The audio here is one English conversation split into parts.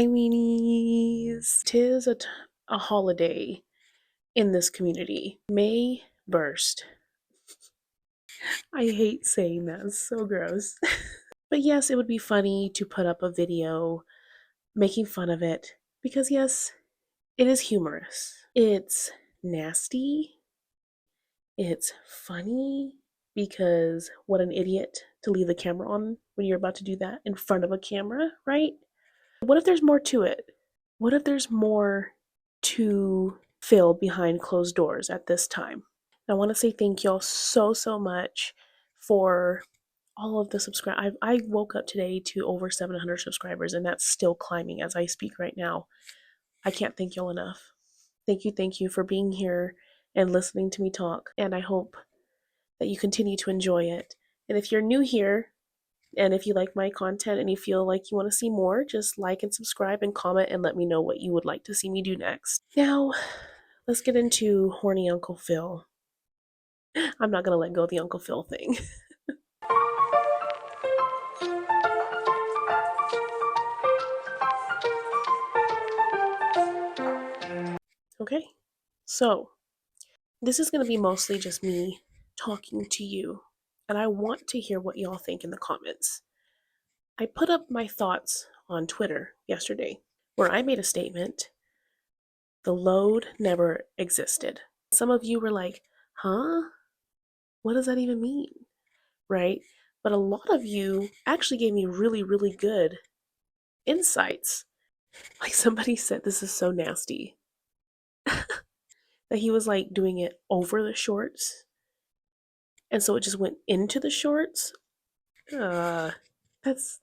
Hi, Weenies. Tis a holiday in this community. May burst. I hate saying that. It's so gross. But yes, it would be funny to put up a video making fun of it because, yes, it is humorous. It's nasty. It's funny because what an idiot to leave the camera on when you're about to do that in front of a camera, right? What if there's more to it? What if there's more to Phil behind closed doors at this time? I want to say thank y'all so much for all of the subscribe. I woke up today to over 700 subscribers, and that's still climbing as I speak right now. I can't thank y'all enough. Thank you for being here and listening to me talk. And I hope that you continue to enjoy it. And if you're new here, and if you like my content and you feel like you want to see more, just like and subscribe and comment and let me know what you would like to see me do next. Now, let's get into horny Uncle Phil. I'm not going to let go of the Uncle Phil thing. Okay, so this is going to be mostly just me talking to you, and I want to hear what y'all think in the comments. I put up my thoughts on Twitter yesterday where I made a statement: the load never existed. Some of you were like, huh? What does that even mean? Right? But a lot of you actually gave me really good insights. Like somebody said, this is so nasty, that he was like doing it over the shorts. And so it just went into the shorts. That's,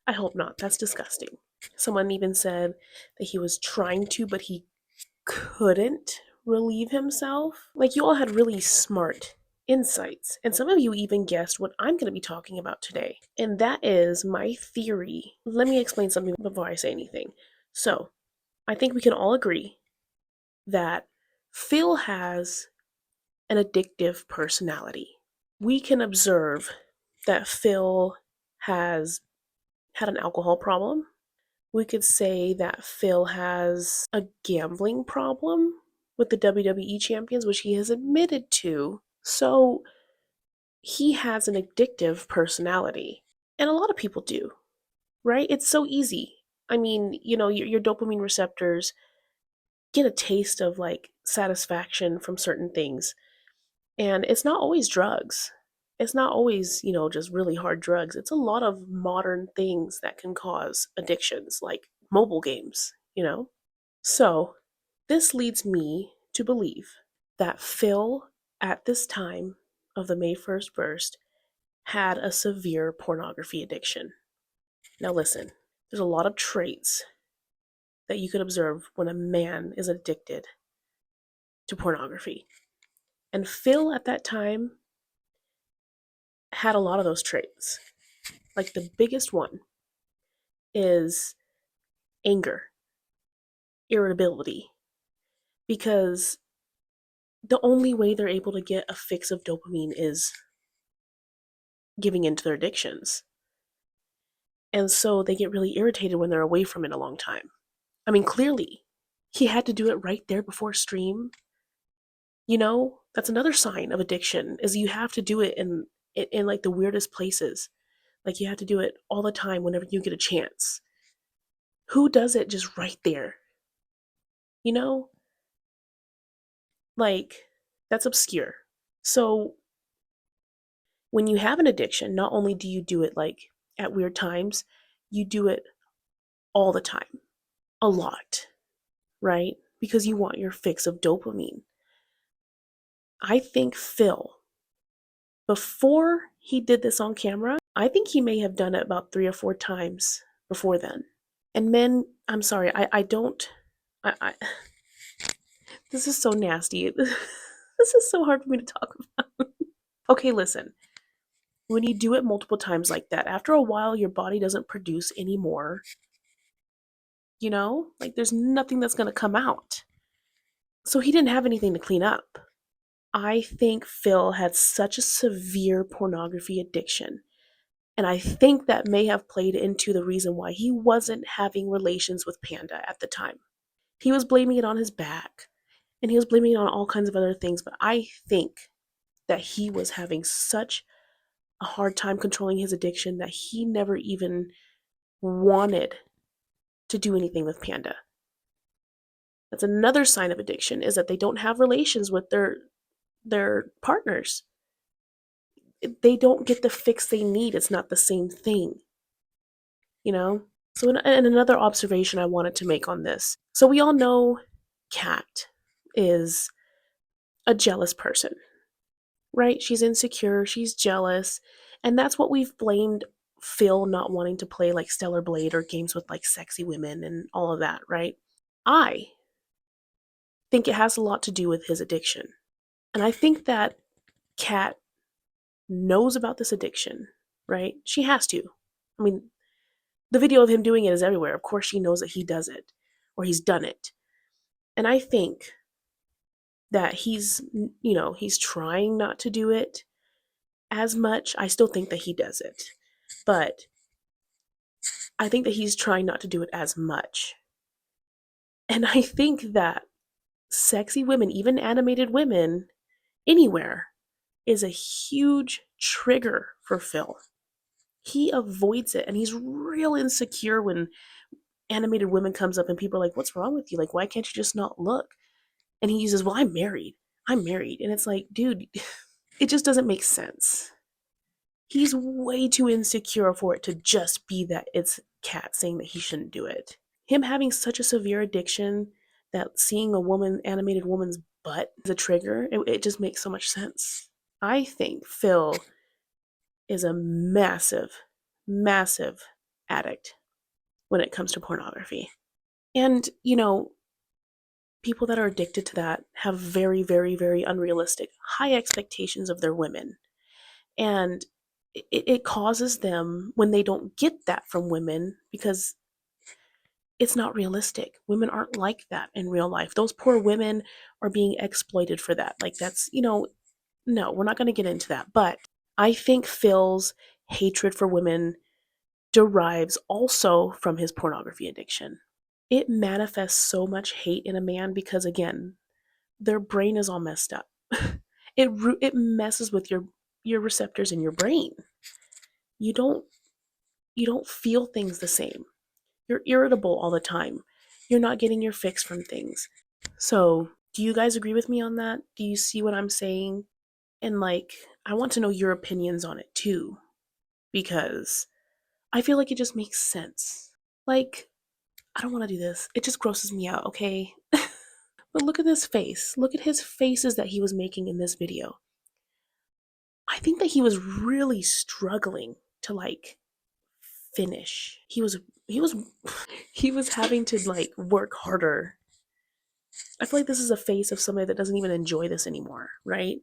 I hope not. That's disgusting. Someone even said that he was trying to, but he couldn't relieve himself. Like, you all had really smart insights. And some of you even guessed what I'm going to be talking about today. And that is my theory. Let me explain something before I say anything. So, I think we can all agree that Phil has an addictive personality. We can observe that Phil has had an alcohol problem. We could say that Phil has a gambling problem with the WWE champions, which he has admitted to. So he has an addictive personality. And a lot of people do, right? It's so easy. I mean, your dopamine receptors get a taste of like satisfaction from certain things. And it's not always drugs. It's not always, just really hard drugs. It's a lot of modern things that can cause addictions, like mobile games. So, this leads me to believe that Phil, at this time of the May 1st burst, had a severe pornography addiction. Now, listen, there's a lot of traits that you could observe when a man is addicted to pornography. And Phil, at that time, had a lot of those traits. Like, the biggest one is anger, irritability, because the only way they're able to get a fix of dopamine is giving into their addictions. And so they get really irritated when they're away from it a long time. I mean, clearly, he had to do it right there before stream. That's another sign of addiction, is you have to do it in like the weirdest places. Like, you have to do it all the time whenever you get a chance. Who does it just right there? You know? Like, that's obscure. So, when you have an addiction, not only do you do it like at weird times, you do it all the time, a lot, right? Because you want your fix of dopamine. I think Phil, before he did this on camera, I think he may have done it about 3 or 4 times before then. And men, I'm sorry, I don't, I this is so nasty. This is so hard for me to talk about. Okay, listen. When you do it multiple times like that, after a while, your body doesn't produce anymore. Like, there's nothing that's going to come out. So he didn't have anything to clean up. I think Phil had such a severe pornography addiction And I think that may have played into the reason why he wasn't having relations with Panda at the time. He was blaming it on his back and he was blaming it on all kinds of other things, but I think that he was having such a hard time controlling his addiction that he never even wanted to do anything with Panda. That's another sign of addiction, is that they don't have relations with their partners. They don't get the fix they need. It's not the same thing, you know? So, and another observation I wanted to make on this. So, we all know Kat is a jealous person, right? She's insecure, she's jealous, and that's what we've blamed Phil not wanting to play like Stellar Blade or games with like sexy women and all of that, right? I think it has a lot to do with his addiction. And I think that Kat knows about this addiction, right? She has to. I mean, the video of him doing it is everywhere. Of course, she knows that he does it or he's done it. And I think that he's trying not to do it as much. I still think that he does it, but I think that he's trying not to do it as much. And I think that sexy women, even animated women, anywhere, is a huge trigger for Phil. He avoids it and he's real insecure when animated women comes up and people are like, "What's wrong with you? Like, why can't you just not look?" And he uses, "Well, I'm married. I'm married." And it's like, dude, it just doesn't make sense. He's way too insecure for it to just be that it's Kat saying that he shouldn't do it. Him having such a severe addiction that seeing a woman, animated woman's butt is a trigger, it just makes so much sense. I think Phil is a massive, massive addict when it comes to pornography. And, people that are addicted to that have very, very, very unrealistic, high expectations of their women. And it causes them, when they don't get that from women, because it's not realistic. Women aren't like that in real life. Those poor women are being exploited for that. Like, that's, no, we're not going to get into that. But I think Phil's hatred for women derives also from his pornography addiction. It manifests so much hate in a man because, again, their brain is all messed up. It messes with your receptors in your brain. You don't feel things the same. You're irritable all the time. You're not getting your fix from things. So, do you guys agree with me on that? Do you see what I'm saying? And like, I want to know your opinions on it too, because I feel like it just makes sense. Like, I don't want to do this. It just grosses me out, okay? But look at this face. Look at his faces that he was making in this video. I think that he was really struggling to like finish. He was he was having to like work harder. I feel like this is a face of somebody that doesn't even enjoy this anymore, right?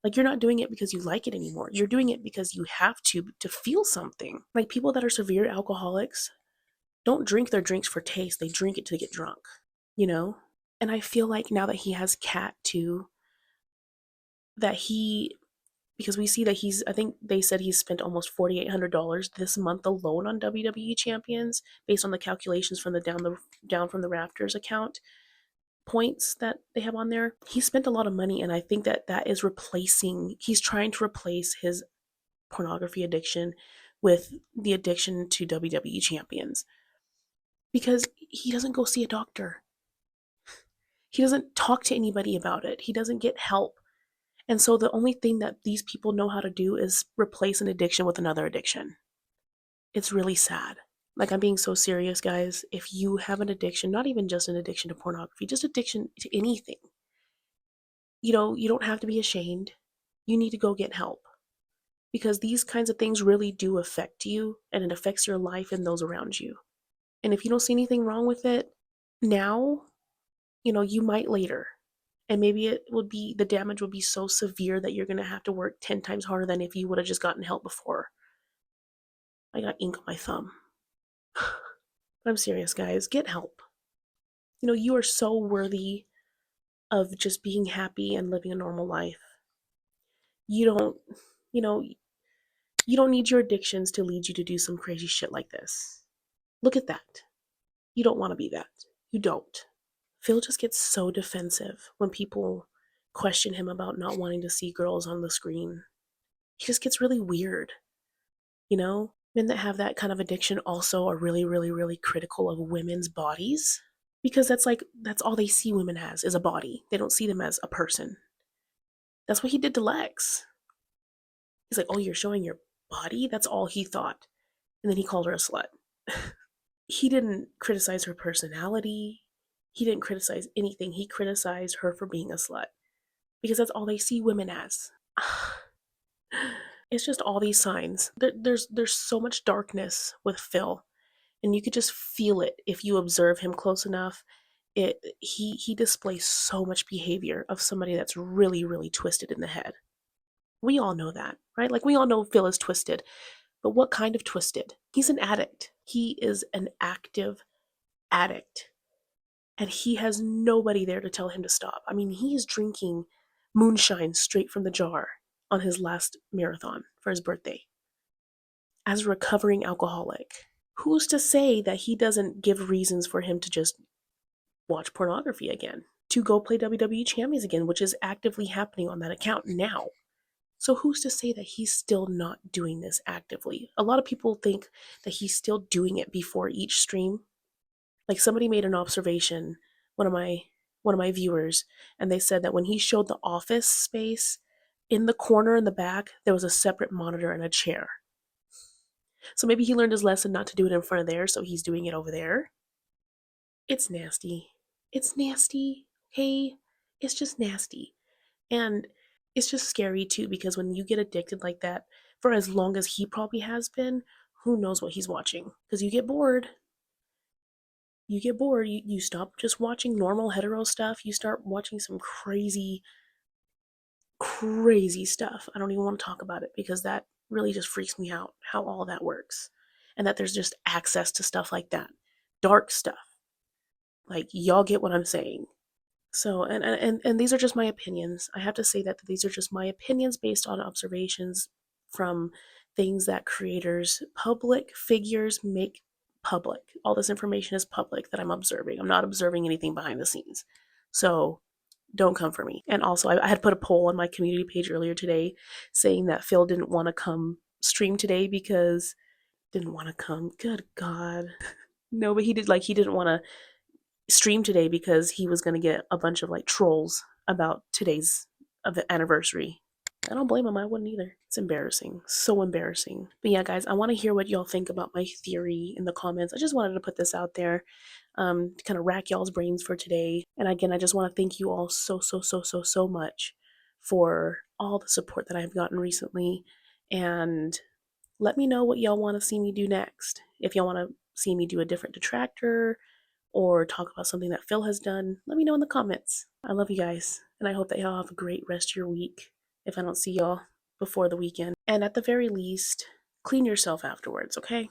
Like, you're not doing it because you like it anymore. You're doing it because you have to feel something. Like, people that are severe alcoholics don't drink their drinks for taste. They drink it to get drunk, you know? And I feel like now that he has Cat too, that he, because we see that I think they said he's spent almost $4,800 this month alone on WWE champions based on the calculations from the down from the rafters account points that they have on there. He spent a lot of money, and I think that he's trying to replace his pornography addiction with the addiction to WWE champions, because he doesn't go see a doctor. He doesn't talk to anybody about it. He doesn't get help. And so the only thing that these people know how to do is replace an addiction with another addiction. It's really sad. Like, I'm being so serious, guys. If you have an addiction, not even just an addiction to pornography, just addiction to anything, you don't have to be ashamed. You need to go get help, because these kinds of things really do affect you, and it affects your life and those around you. And if you don't see anything wrong with it now, you might later. And maybe the damage would be so severe that you're going to have to work 10 times harder than if you would have just gotten help before. I got ink on my thumb. I'm serious, guys. Get help. You are so worthy of just being happy and living a normal life. You don't, you know, You don't need your addictions to lead you to do some crazy shit like this. Look at that. You don't want to be that. You don't. Phil just gets so defensive when people question him about not wanting to see girls on the screen. He just gets really weird. You know, men that have that kind of addiction also are really, really, really critical of women's bodies because that's all they see women as is a body. They don't see them as a person. That's what he did to Lex. He's like, "Oh, you're showing your body?" That's all he thought. And then he called her a slut. He didn't criticize her personality. He didn't criticize anything. He criticized her for being a slut because that's all they see women as. It's just all these signs. There's so much darkness with Phil, and you could just feel it if you observe him close enough. He displays so much behavior of somebody that's really, really twisted in the head. We all know that, right? Like we all know Phil is twisted, but what kind of twisted? He's an addict. He is an active addict, and he has nobody there to tell him to stop. I mean, he is drinking moonshine straight from the jar on his last marathon for his birthday as a recovering alcoholic. Who's to say that he doesn't give reasons for him to just watch pornography again, to go play WWE Champions again, which is actively happening on that account now? So who's to say that he's still not doing this actively? A lot of people think that he's still doing it before each stream. Like somebody made an observation, one of my viewers, and they said that when he showed the office space, in the corner in the back, there was a separate monitor and a chair. So maybe he learned his lesson not to do it in front of there, so he's doing it over there. It's nasty. It's nasty. Okay? It's just nasty. And it's just scary too, because when you get addicted like that, for as long as he probably has been, who knows what he's watching? Because you get bored. You get bored. You stop just watching normal hetero stuff. You start watching some crazy, crazy stuff. I don't even want to talk about it because that really just freaks me out how all that works. And that there's just access to stuff like that. Dark stuff. Like, y'all get what I'm saying. So, and these are just my opinions. I have to say that these are just my opinions based on observations from things that creators, public figures make public. All this information is public that I'm observing. I'm not observing anything behind the scenes. So, don't come for me. And also, I had put a poll on my community page earlier today saying that Phil didn't want to come stream today because didn't want to come. Good God. No, but he didn't want to stream today because he was going to get a bunch of like trolls about today's anniversary. I don't blame him. I wouldn't either. It's embarrassing. So embarrassing. But yeah, guys, I want to hear what y'all think about my theory in the comments. I just wanted to put this out there to kind of rack y'all's brains for today. And again, I just want to thank you all so much for all the support that I've gotten recently. And let me know what y'all want to see me do next. If y'all want to see me do a different detractor, or talk about something that Phil has done, let me know in the comments. I love you guys, and I hope that y'all have a great rest of your week if I don't see y'all before the weekend. And at the very least, clean yourself afterwards, okay?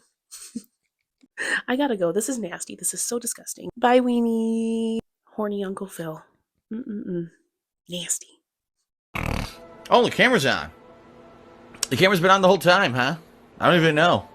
I gotta go. This is nasty. This is so disgusting. Bye, Weenie. Horny Uncle Phil. Nasty. Oh, the camera's on. The camera's been on the whole time, huh? I don't even know.